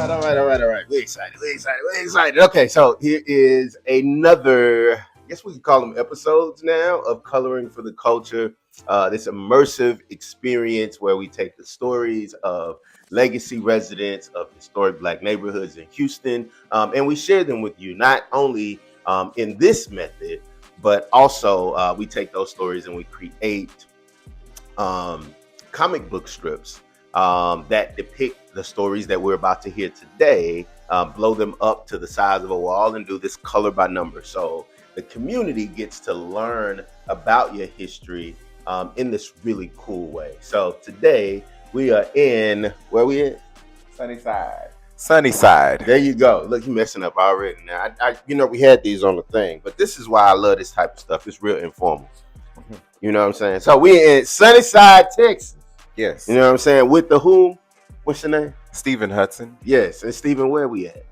All right. We excited. Okay, so here is another, I guess we can call them episodes now, of Coloring for the Culture. This immersive experience where we take the stories of legacy residents of historic Black neighborhoods in Houston, and we share them with you, not only in this method, but also we take those stories and we create comic book strips that depict the stories that we're about to hear today, blow them up to the size of a wall and do this color by number. So the community gets to learn about your history in this really cool way. So today we are in, where we at? Sunnyside. There you go. Look, you messing up already. Now, we had these on the thing, but this is why I love this type of stuff. It's real informal. You know what I'm saying? So we in Sunnyside, Texas. Yes. You know what I'm saying? With the whom? What's your name? Stephen Hudson. Yes. And Stephen, where we at?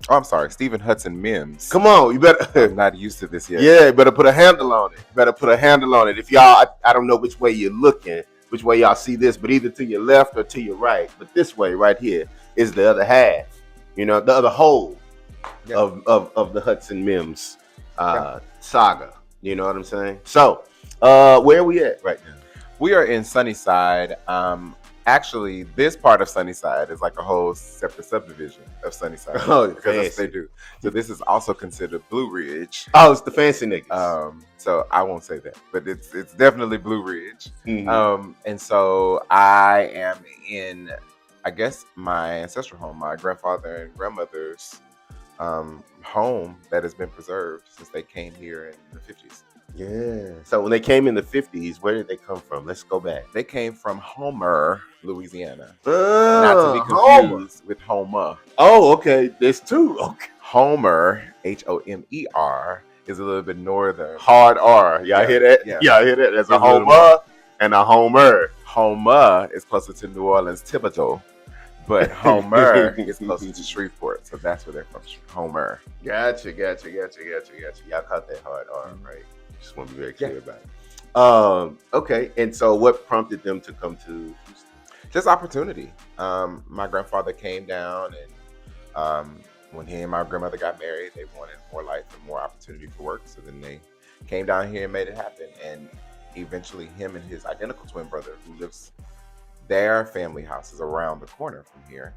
Oh, I'm sorry. Stephen Hudson Mims. Come on. You better. I'm not used to this yet. Yeah, you better put a handle on it. If y'all, I don't know which way you're looking, which way y'all see this, but either to your left or to your right. But this way right here is the other half. You know, the other whole of the Hudson Mims saga. You know what I'm saying? So, where are we at right now? We are in Sunnyside. Actually, this part of Sunnyside is like a whole separate subdivision of Sunnyside. Oh, because that's what they do. So this is also considered Blueridge. Oh, it's the fancy niggas. So I won't say that, but it's definitely Blueridge. Mm-hmm. And so I am in, I guess, my ancestral home, my grandfather and grandmother's home that has been preserved since they came here in the 50s. Yeah. So when they came in the 50s, where did they come from? Let's go back. They came from Homer, Louisiana. Oh, not to be confused with Homer. Oh, okay. There's two. Okay. Homer, Homer, is a little bit northern. Hard R. Y'all hear that? Yeah. Y'all hear that? There's a Homer and a Homer. Homer is closer to New Orleans, Thibodeau. But Homer is closer to Shreveport. So that's where they're from. Homer. Gotcha. Y'all caught that hard R, right? Just want to be very clear about it. Okay, and so what prompted them to come to Houston? Just opportunity. My grandfather came down, and when he and my grandmother got married, they wanted more life and more opportunity for work. So then they came down here and made it happen. And eventually, him and his identical twin brother, who lives, their family house is around the corner from here,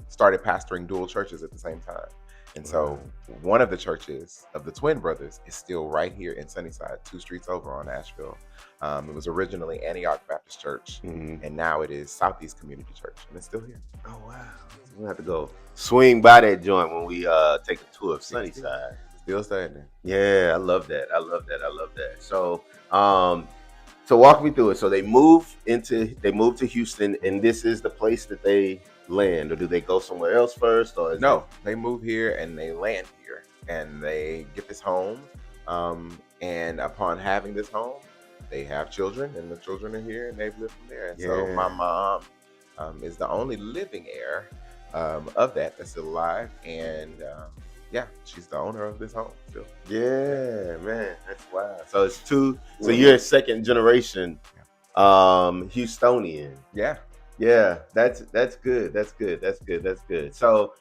started pastoring dual churches at the same time. And so one of the churches of the twin brothers is still right here in Sunnyside, 2 streets over on Asheville. It was originally Antioch Baptist Church, and now it is Southeast Community Church, and it's still here. Oh, wow. We'll have to go swing by that joint when we take a tour of Sunnyside. Still standing. Yeah, I love that. So, so walk me through it. So they moved to Houston, and this is the place that they land, or do they go somewhere else first? Or they move here and they land here, and they get this home. And upon having this home, they have children, and the children are here, and they've lived from there. And so my mom is the only living heir of that's still alive, and she's the owner of this home still. Yeah, man, that's wild. So it's two. So you're a second generation Houstonian. Yeah, that's good. That's good. So,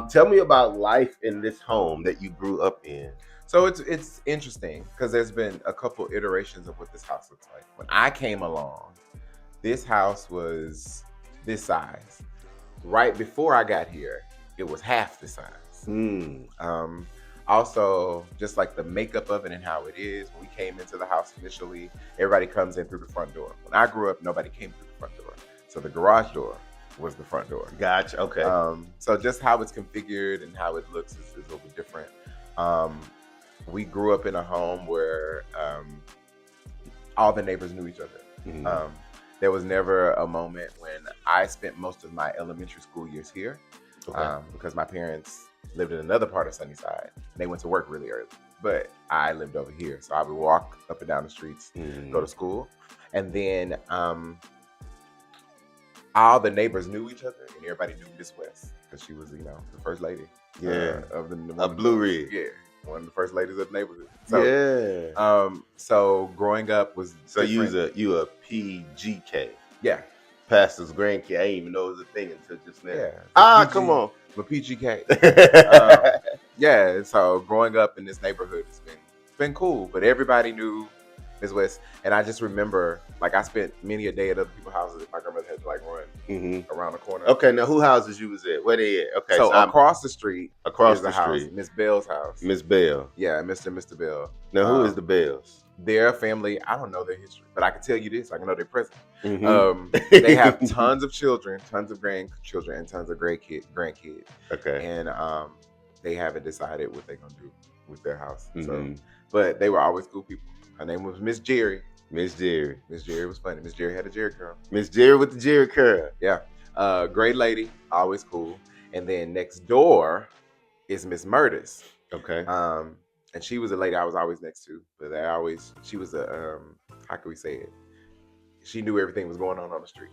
tell me about life in this home that you grew up in. So it's interesting because there's been a couple iterations of what this house looks like. When I came along, this house was this size. Right before I got here, it was half the size. Also, just like the makeup of it and how it is, when we came into the house initially, everybody comes in through the front door. When I grew up, nobody came through the front door. So the garage door was the front door. Gotcha. Okay. So just how it's configured and how it looks is a little bit different. We grew up in a home where all the neighbors knew each other. There was never a moment when I spent most of my elementary school years here because my parents lived in another part of Sunnyside. They went to work really early, but I lived over here. So I would walk up and down the streets, go to school. And then all the neighbors knew each other, and everybody knew Miss West because she was, the first lady. Of the Blueridge. Yeah, one of the first ladies of the neighborhood. So, so growing up was so you a PGK. Yeah. Pastor's grandkid. I didn't even know it was a thing until just now. Yeah. Come on. I'm a PGK. Yeah, so growing up in this neighborhood has been cool, but everybody knew Miss West, and I just remember like I spent many a day at other people's houses. My grandmother had to like run around the corner. Okay, now who houses you was at? Where they at? Okay, so across the street, across the street, house, Miss Bell's house. Miss Bell. Yeah, Mr. Bell. Now who is the Bells? Their family, I don't know their history, but I can tell you this: I can know their present. They have tons of children, tons of grandchildren, and tons of grandkids. Okay, and they haven't decided what they're gonna do with their house. So, but they were always cool people. Her name was Miss Jerry. Miss Jerry was funny. Miss Jerry had a Jerry curl. Miss Jerry with the Jerry curl. Yeah, great lady, always cool. And then next door is Miss Murders. Okay. And she was a lady I was always next to, but she was a how can we say it? She knew everything was going on the street.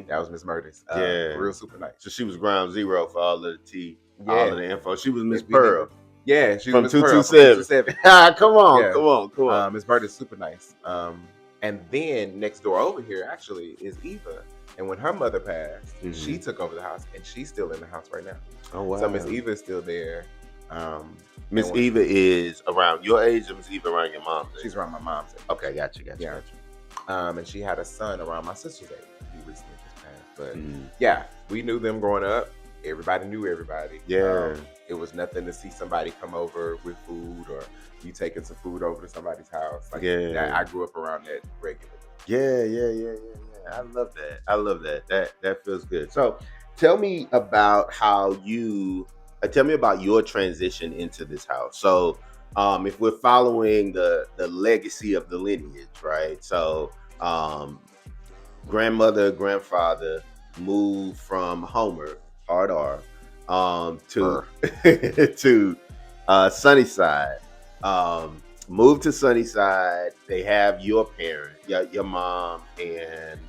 That was Miss Murders. Real super nice. So she was ground zero for all of the tea, all of the info. She was Miss Pearl. Yeah, she from was Miss Pearl 227. Come on. Miss Murders super nice. And then next door over here actually is Eva. And when her mother passed, she took over the house, and she's still in the house right now. Oh wow! So Miss Eva is still there. Miss Eva is around your age, or Miss Eva around your mom's age? She's around my mom's age. Okay, gotcha. And she had a son around my sister's age. He recently just passed. But yeah, we knew them growing up. Everybody knew everybody. Yeah. It was nothing to see somebody come over with food, or you taking some food over to somebody's house. Like, I grew up around that regularly. Yeah. I love that. That feels good. So tell me about your transition into this house. So if we're following the legacy of the lineage, right? So grandmother, grandfather moved from Homer, hard R, to to Sunnyside. Moved to Sunnyside. They have your parent, your mom, and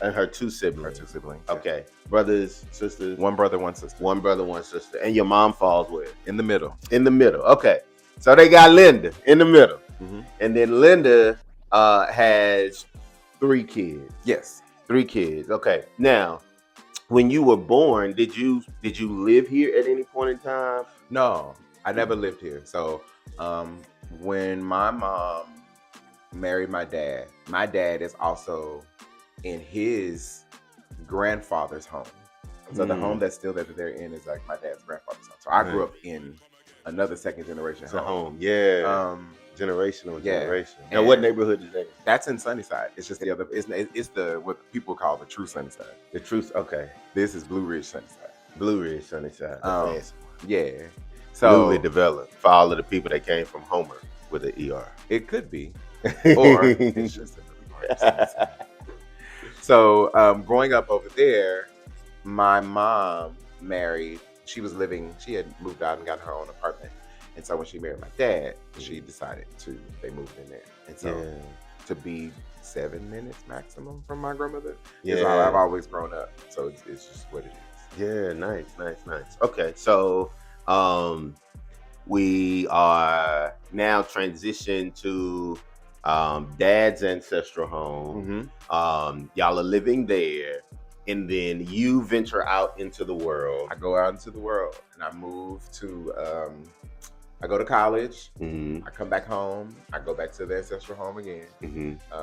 her two siblings. Okay, brothers, sisters. One brother, one sister. And your mom falls where? In the middle. Okay, so they got Linda in the middle, and then Linda has 3 kids. Yes, 3 kids. Okay, now when you were born, did you live here at any point in time? No, I never lived here. So when my mom married my dad is also in his grandfather's home. So the home that's still that they're in is like my dad's grandfather's home. So I grew up in another second generation home. Yeah. Generational. Now what neighborhood is that? That's in Sunnyside. It's just the other. It's the what people call the true Sunnyside. The true. Okay. This is Blueridge Sunnyside. Blueridge Sunnyside. Yeah. So newly developed for all of the people that came from Homer with an ER. It could be, or it's just a really Sunnyside. So growing up over there, my mom married. She had moved out and got her own apartment. And so when she married my dad, she decided they moved in there. And so to be 7 minutes maximum from my grandmother is how I've always grown up. So it's just what it is. Yeah, nice. Okay, so we are now transitioned to dad's ancestral home. Y'all are living there. And then you venture out into the world. I go out into the world and I move to, I go to college. I come back home. I go back to the ancestral home again.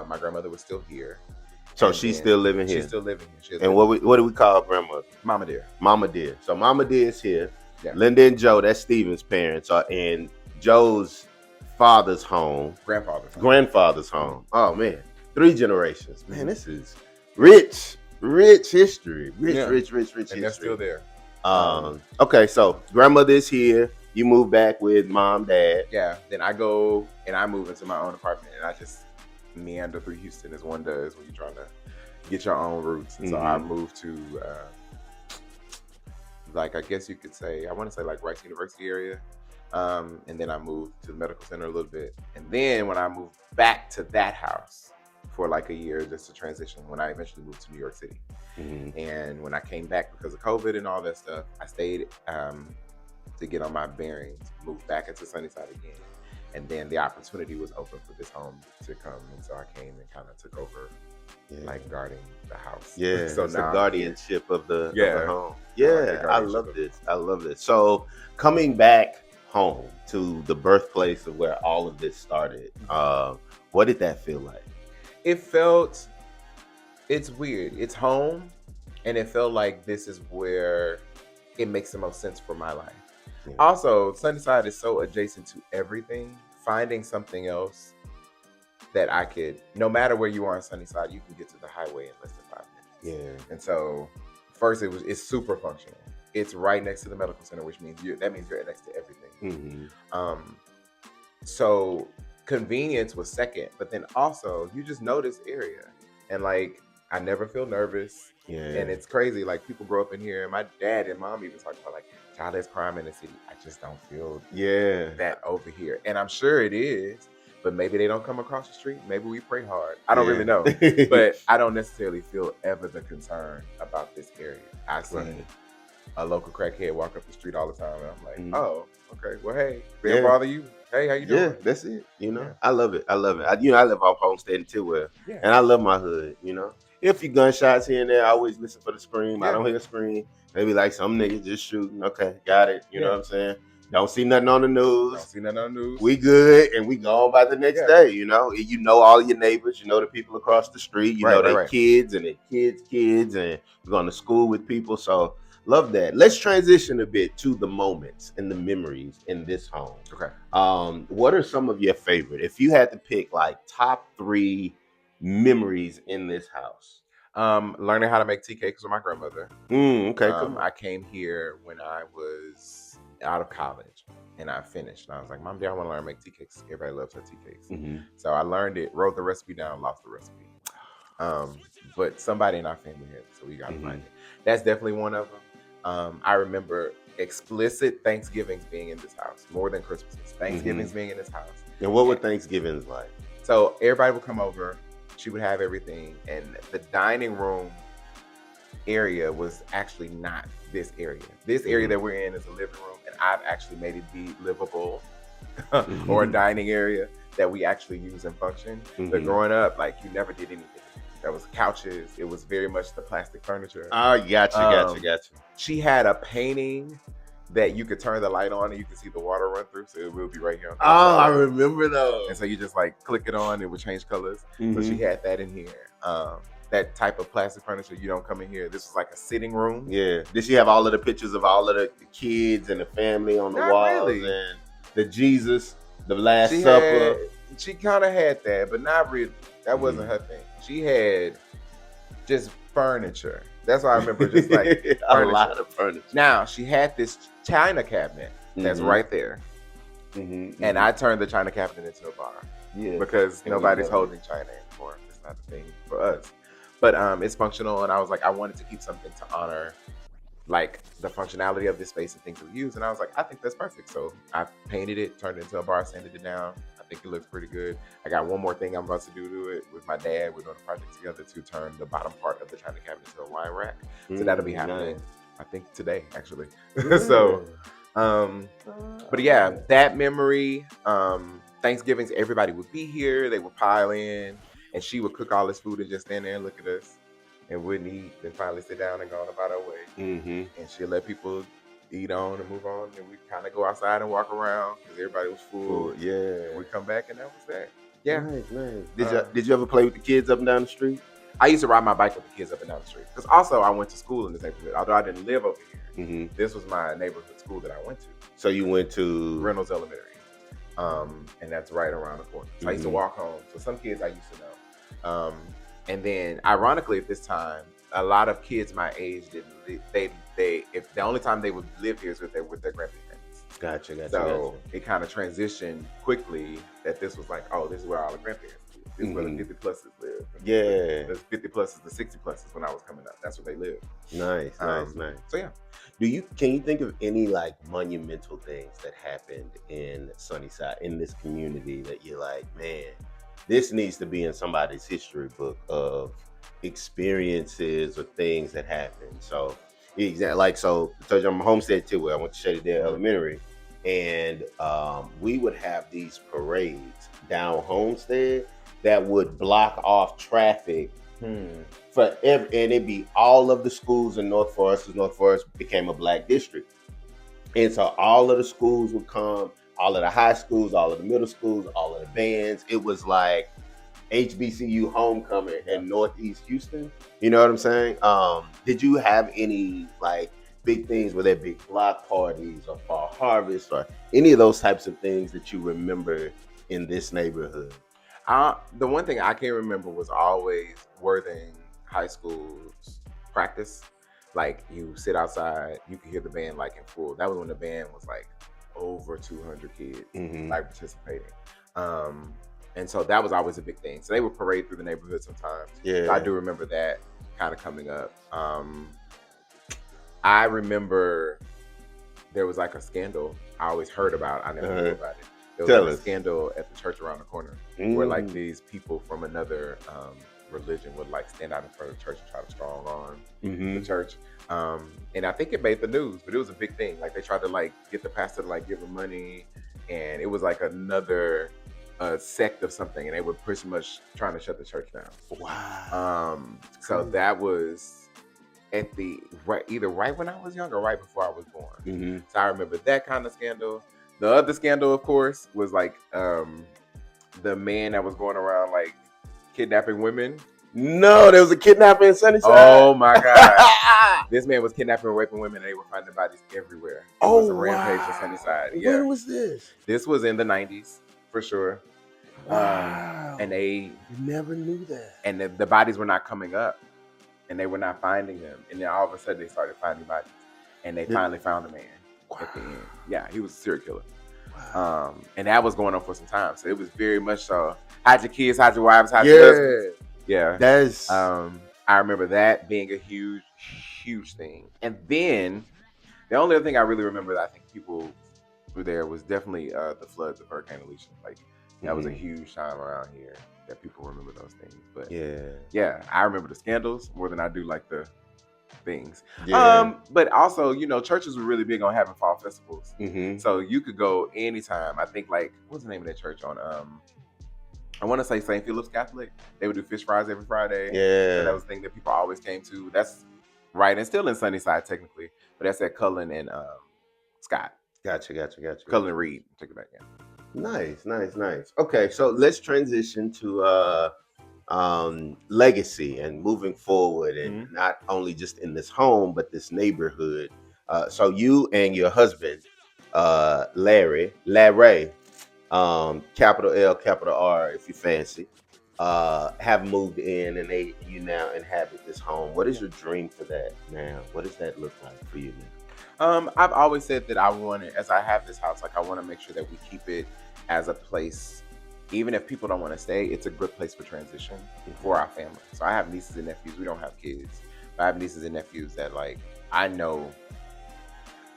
My grandmother was still here. So she's still living here? She's still living here. And what do we call grandmother? Mama Dear. Mama Dear. So Mama Dear is here. Yeah. Linda and Joe, that's Stephen's parents, are in Joe's father's home. Grandfather's home. Oh, man. 3 generations. Man, this is rich history. Rich history. And they're still there. Okay, so grandmother is here. You move back with mom, dad. Yeah. Then I go and I move into my own apartment, and I just meander through Houston as one does when you're trying to get your own roots. And so I moved to, I guess you could say, I want to say like Rice University area. And then I moved to the medical center a little bit. And then when I moved back to that house for like a year, just to transition, when I eventually moved to New York City. And when I came back because of COVID and all that stuff, I stayed to get on my bearings, moved back into Sunnyside again. And then the opportunity was open for this home to come. And so I came and kind of took over like guarding the house. Yeah, So it's the now I'm here. guardianship of the Yeah. home. I like the Yeah, I guardianship love of this. I love this. So coming back home to the birthplace of where all of this started, what did that feel like? It felt, it's weird. It's home, and it felt like this is where it makes the most sense for my life. Yeah. Also, Sunnyside is so adjacent to everything. Finding something else that I could, no matter where you are in Sunnyside, you can get to the highway in less than 5 minutes. Yeah. And so, first, it's super functional. It's right next to the medical center, which means that means you're next to everything. So convenience was second, but then also you just know this area, and like I never feel nervous. Yeah. And it's crazy. Like people grow up in here, and my dad and mom even talk about like childless crime in the city. I just don't feel that over here, and I'm sure it is. But maybe they don't come across the street. Maybe we pray hard. I don't really know. But I don't necessarily feel ever the concern about this area. I see a local crackhead walk up the street all the time, and I'm like, oh, okay. Well, hey, they bother you? Hey, how you doing? Yeah, that's it. You know, I love it. I love it. I live off Homestead in Tidwell, and I love my hood. You know, if you gunshots here and there, I always listen for the scream. I don't hear a scream. Maybe like some niggas just shooting. Okay, got it. You know what I'm saying? Don't see nothing on the news. We good, and we go on by the next day. You know all your neighbors. You know the people across the street. You know their kids and their kids, and we're going to school with people. So love that. Let's transition a bit to the moments and the memories in this home. Okay. What are some of your favorite? If you had to pick like top 3 memories in this house. Learning how to make tea cakes with my grandmother. Okay, come on. I came here when I was out of college, and I finished. And I was like, Mom, Dad, I want to learn to make tea cakes. Everybody loves her tea cakes. So I learned it, wrote the recipe down, lost the recipe. But somebody in our family had it, so we got to find it. That's definitely one of them. I remember explicit Thanksgivings being in this house more than Christmases. Thanksgivings being in this house. And what were Thanksgivings like? So everybody would come over. She would have everything, and the dining room area was actually not this area. This area that we're in is a living room, and I've actually made it be livable or a dining area that we actually use and function. But growing up, like you never did anything. That was couches. It was very much the plastic furniture. Oh, gotcha. She had a painting that you could turn the light on and you could see the water run through, so it will be right here on the outside. I remember those. And so you just like click it on, it would change colors. So she had that in here. That type of plastic furniture, you don't come in here. This was like a sitting room. Yeah. Did she have all of the pictures of all of the kids and the family on the walls and the Jesus, the Last Supper? She kind of had that, but not really. That wasn't her thing. She had just furniture. That's why I remember just like a lot of furniture. Now, she had this china cabinet that's right there. And I turned the china cabinet into a bar. Yeah. Because nobody's holding china anymore. It's not a thing for us. But it's functional, and I was like, I wanted to keep something to honor like the functionality of this space and things we use. And I was like, I think that's perfect. So I painted it, turned it into a bar, sanded it down. I think it looks pretty good. I got one more thing I'm about to do to it with my dad. We're doing a project together to turn the bottom part of the china cabinet into a wine rack. So that'll be happening, I think today, actually. So, but yeah, that memory, Thanksgivings, everybody would be here. They would pile in, and she would cook all this food and just stand there and look at us. And wouldn't eat, then finally sit down and go on about our way. And she'd let people eat on and move on. And we kind of go outside and walk around because everybody was full. Yeah. We come back and that was that. Yeah. Nice. Did you ever play with the kids up and down the street? I used to ride my bike with the kids up and down the street. Because also I went to school in this neighborhood. Although I didn't live over here. This was my neighborhood school that I went to. So you went to? Reynolds Elementary. And that's right around the corner. So I used to walk home. So some kids I used to know. And then, ironically, at this time, a lot of kids my age didn't. If the only time they would live here is with their grandparents. Gotcha. So it kind of transitioned quickly that this was like, oh, this is where all the grandparents live. This is where the 50 pluses live. Yeah, the 50 pluses, the 60 pluses when I was coming up. That's where they lived. Nice. So yeah. Can you think of any like monumental things that happened in Sunnyside, in this community, that you're like, man, this needs to be in somebody's history book of experiences or things that happened? So, I told you I'm a Homestead too. I went to Shadydale Elementary, and we would have these parades down Homestead that would block off traffic Forever, and it'd be all of the schools in North Forest, because North Forest became a black district. And so all of the schools would come, all of the high schools, all of the middle schools, all of the bands. It was like HBCU homecoming in Northeast Houston. You know what I'm saying? Did you have any like big things, were there big block parties or fall harvest or any of those types of things that you remember in this neighborhood? The one thing I can remember was always Worthing High School's practice. Like you sit outside, you could hear the band like in full. That was when the band was like over 200 kids like participating. And so that was always a big thing. So they would parade through the neighborhood sometimes. Yeah. So I do remember that kind of coming up. I remember there was like a scandal I always heard about. I never knew about it. There was like a scandal at the church around the corner where like these people from another religion would like stand out in front of the church and try to strong arm the church. And I think it made the news, but it was a big thing. Like they tried to like get the pastor to like give them money, and it was like another sect of something, and they were pretty much trying to shut the church down. Wow. So that was at the either right when I was young or right before I was born. So I remember that kind of scandal. The other scandal, of course, was like the man that was going around like kidnapping women. No, there was a kidnapping in Sunnyside. Oh my God. This man was kidnapping and raping women, and they were finding bodies everywhere. It was a rampage in Sunnyside. Yeah. When was this? This was in the 90s, for sure. Wow. And they never knew that. And the bodies were not coming up, and they were not finding them. And then all of a sudden they started finding bodies, and they finally found the man at the end. Yeah, he was a serial killer. Wow. And that was going on for some time. So it was very much so, hide your kids, hide your wives, hide your husbands. Yeah. That's I remember that being a huge, huge thing. And then the only other thing I really remember that I think people were there was definitely the floods of Hurricane Alicia. Like that was a huge time around here that people remember those things. But yeah, I remember the scandals more than I do like the things. But also, you know, churches were really big on having fall festivals. So you could go anytime. I think like, what's the name of that church on I want to say St. Philip's Catholic. They would do fish fries every Friday. Yeah. So that was a thing that people always came to. That's right. And still in Sunnyside, technically. But that's at Cullen and Scott. Gotcha. Cullen and Reed. Take it back, yeah. Nice. Okay, so let's transition to legacy and moving forward, and not only just in this home, but this neighborhood. So you and your husband, Larry, capital L, capital R, if you fancy, have moved in, and you now inhabit this home. What is your dream for that now? What does that look like for you now? I've always said that I want it, as I have this house, like I want to make sure that we keep it as a place, even if people don't want to stay, it's a good place for transition for our family. So I have nieces and nephews. We don't have kids, but I have nieces and nephews that like, I know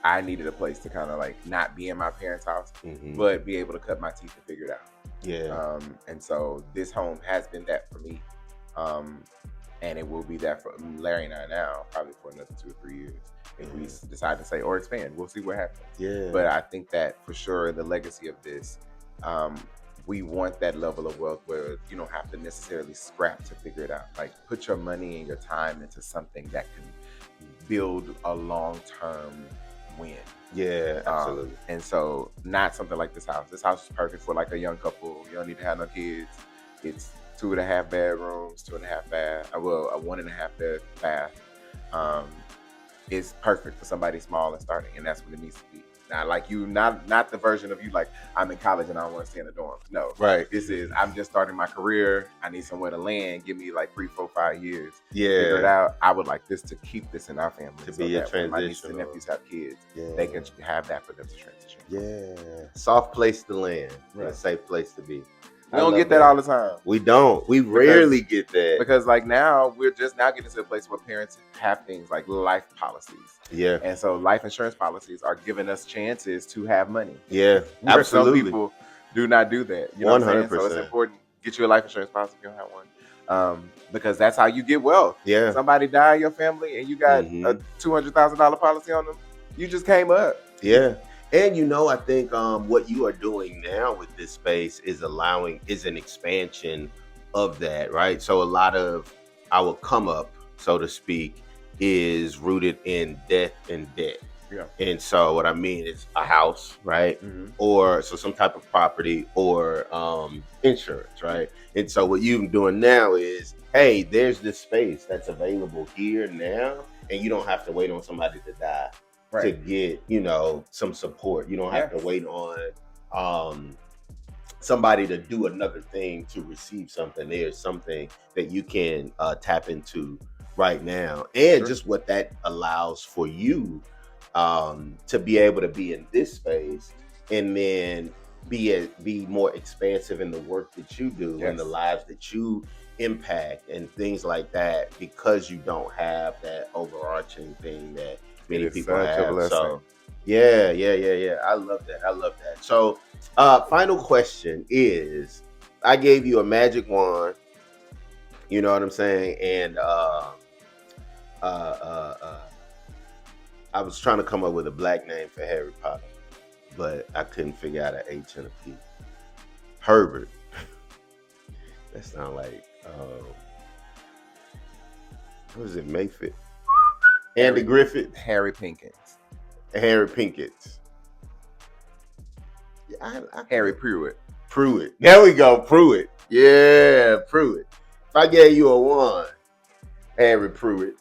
I needed a place to kind of like not be in my parents' house, but be able to cut my teeth and figure it out. Yeah. And so this home has been that for me. And it will be that for Larry and I now, probably for another 2 or 3 years. If we decide to say or expand, we'll see what happens. Yeah. But I think that for sure, the legacy of this, we want that level of wealth where you don't have to necessarily scrap to figure it out. Like put your money and your time into something that can build a long-term win. Yeah, absolutely. And so not something like this house. This house is perfect for like a young couple. You don't need to have no kids. It's 2.5 bedrooms, 2.5 bath. Well, a 1.5 bath. It's perfect for somebody small and starting, and that's what it needs to be. Now, like you, not the version of you like I'm in college and I don't want to stay in the dorms. No, right. This is I'm just starting my career. I need somewhere to land. Give me like 3, 4, 5 years. Yeah, figure it out. I would like this to keep this in our family to be a transition. My nieces and nephews have kids. Yeah. They can have that for them to transition. Yeah, soft place to land, right. And a safe place to be. We don't get that all the time. We don't. We rarely get that. Because like now, we're just now getting to a place where parents have things like life policies. Yeah. And so life insurance policies are giving us chances to have money. Yeah, absolutely. Some people do not do that. You know 100%. What I'm saying? So it's important. Get you a life insurance policy if you don't have one. Because that's how you get wealth. Yeah. Somebody died in your family and you got a $200,000 policy on them. You just came up. Yeah. And you know, I think what you are doing now with this space is an expansion of that, right? So a lot of our come up, so to speak, is rooted in death and debt. Yeah. And so what I mean is a house, right? Mm-hmm. Or so some type of property or insurance, right? And so what you're doing now is, hey, there's this space that's available here now, and you don't have to wait on somebody to die to Right. get, some support. You don't have Yeah. to wait on um somebody to do another thing to receive something. There's something that you can tap into right now, and Sure. just what that allows for you to be able to be in this space, and then be more expansive in the work that you do and the Yes. lives that you impact and things like that, because you don't have that overarching thing that It many is people such a have. blessing. So yeah. I love that. I love that. So final question is, I gave you a magic wand, you know what I'm saying? And uh, uh, uh, I was trying to come up with a black name for Harry Potter, but I couldn't figure out an H and a P. Herbert. That sounds like, what is it, Mayfield? Andy Griffith. Harry Pinkins. Harry Pinkett. Yeah, Harry Pruitt. Pruitt. There we go, Pruitt. Yeah, Pruitt. If I gave you a wand, Harry Pruitt.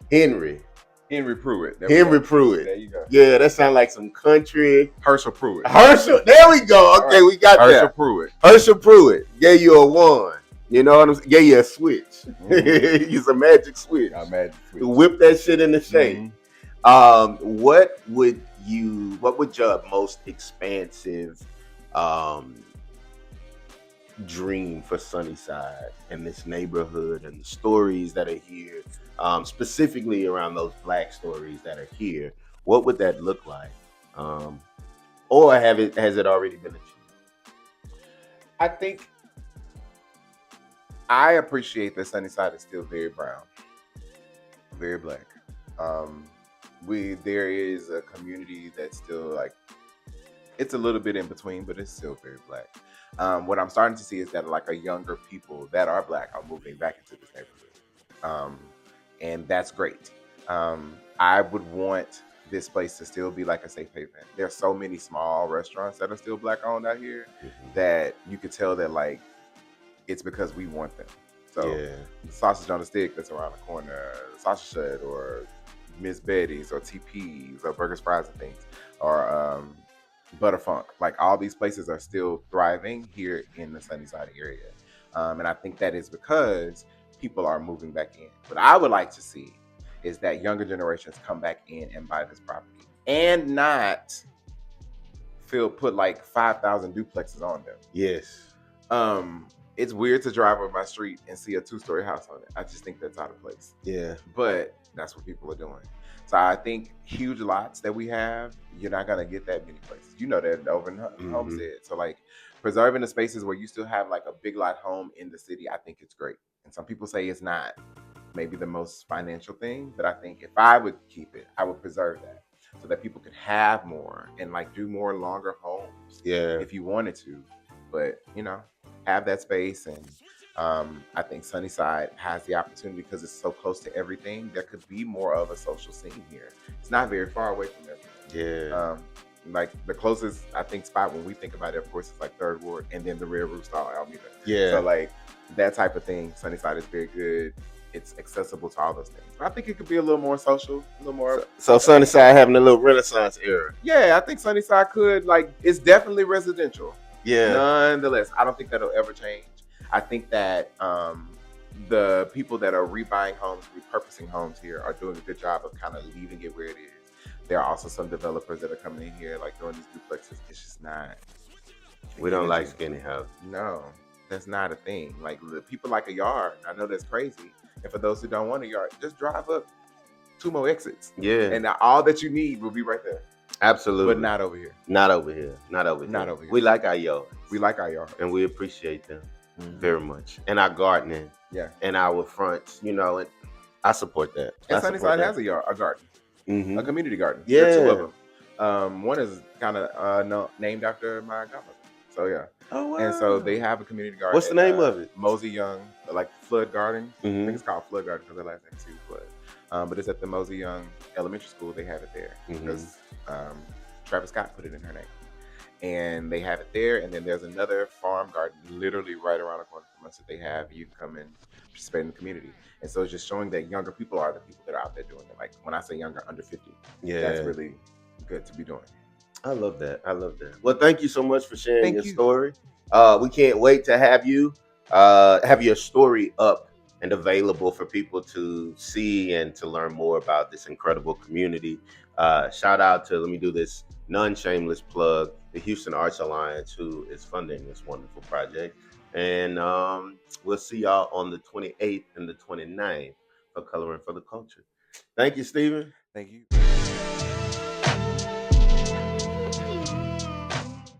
Henry Pruitt. Henry Pruitt. There you go. Yeah, that sounds like some country. Herschel Pruitt. Herschel. There we go. Okay, we got Herschel that. Pruitt. Herschel Pruitt gave you a wand. You know what I'm saying? Gave you a switch. Mm-hmm. Use a magic switch. A magic switch. To whip that shit into shape. Mm-hmm. What would your most expansive dream for Sunnyside and this neighborhood and the stories that are here, specifically around those black stories that are here? What would that look like? Or has it already been achieved? I think I appreciate that Sunnyside is still very brown, very black. There is a community that's still like, it's a little bit in between, but it's still very black. What I'm starting to see is that like a younger people that are black are moving back into this neighborhood, and that's great. I would want this place to still be like a safe haven. There's so many small restaurants that are still black owned out here that you could tell that like it's because we want them. So the sausage on the stick that's around the corner, the sausage shed, or Miss Betty's, or TP's, or Burgers, Fries, and things, or Butterfunk. Like all these places are still thriving here in the Sunnyside area, and I think that is because people are moving back in. What I would like to see is that younger generations come back in and buy this property and not put like 5,000 duplexes on them. Yes. It's weird to drive on my street and see a 2-story house on it. I just think that's out of place. Yeah. But that's what people are doing. So I think huge lots that we have, you're not going to get that many places. You know that over in Homestead. So like preserving the spaces where you still have like a big lot home in the city, I think it's great. And some people say it's not maybe the most financial thing, but I think if I would keep it, I would preserve that so that people could have more and like do more longer homes. Yeah. If you wanted to, but have that space. And I think Sunnyside has the opportunity because it's so close to everything. There could be more of a social scene here. It's not very far away from everything. Yeah. Like the closest I think spot when we think about it, of course, is like Third Ward and then the Red Rooster on Alameda. Yeah. So like that type of thing, Sunnyside is very good. It's accessible to all those things. But I think it could be a little more social, a little more. So Sunnyside having a little Renaissance era. Yeah, I think Sunnyside could it's definitely residential. Yeah. Nonetheless, I don't think that'll ever change. I think that the people that are rebuying homes, repurposing homes here are doing a good job of kind of leaving it where it is. There are also some developers that are coming in here like doing these duplexes. It's just not. We don't like skinny houses. No, that's not a thing. Like people like a yard. I know that's crazy. And for those who don't want a yard, just drive up 2 more exits. Yeah. And all that you need will be right there. Absolutely. But not over here. Not over here. Not over here. Not over here. We like our yards. We like our yards. And we appreciate them very much. And our gardening. Yeah. And our fronts, and I support that. And Sunnyside has a garden. Mm-hmm. A community garden. Yeah. There are 2 of them. One is kind of named after my godmother. So yeah. Oh And so they wow. have a community garden What's the at name of it? Mosey Young, like Flood Gardens. I think Mm-hmm. it's called Flood Garden because their last name is Stephen Flood. But it's at the Mosey Young Elementary School. They have it there Mm-hmm. because Travis Scott put it in her name. And they have it there. And then there's another farm garden literally right around the corner from us that they have. You can come and participate in the community. And so it's just showing that younger people are the people that are out there doing it. Like when I say younger, under 50, that's Yeah. really good to be doing. I love that. I love that. Well, thank you so much for sharing Thank your you. story. We can't wait to have your story up and available for people to see and to learn more about this incredible community. Shout out to, let me do this non-shameless plug, the Houston Arts Alliance, who is funding this wonderful project. And we'll see y'all on the 28th and the 29th for Coloring for the Culture. Thank you, Stephen. Thank you.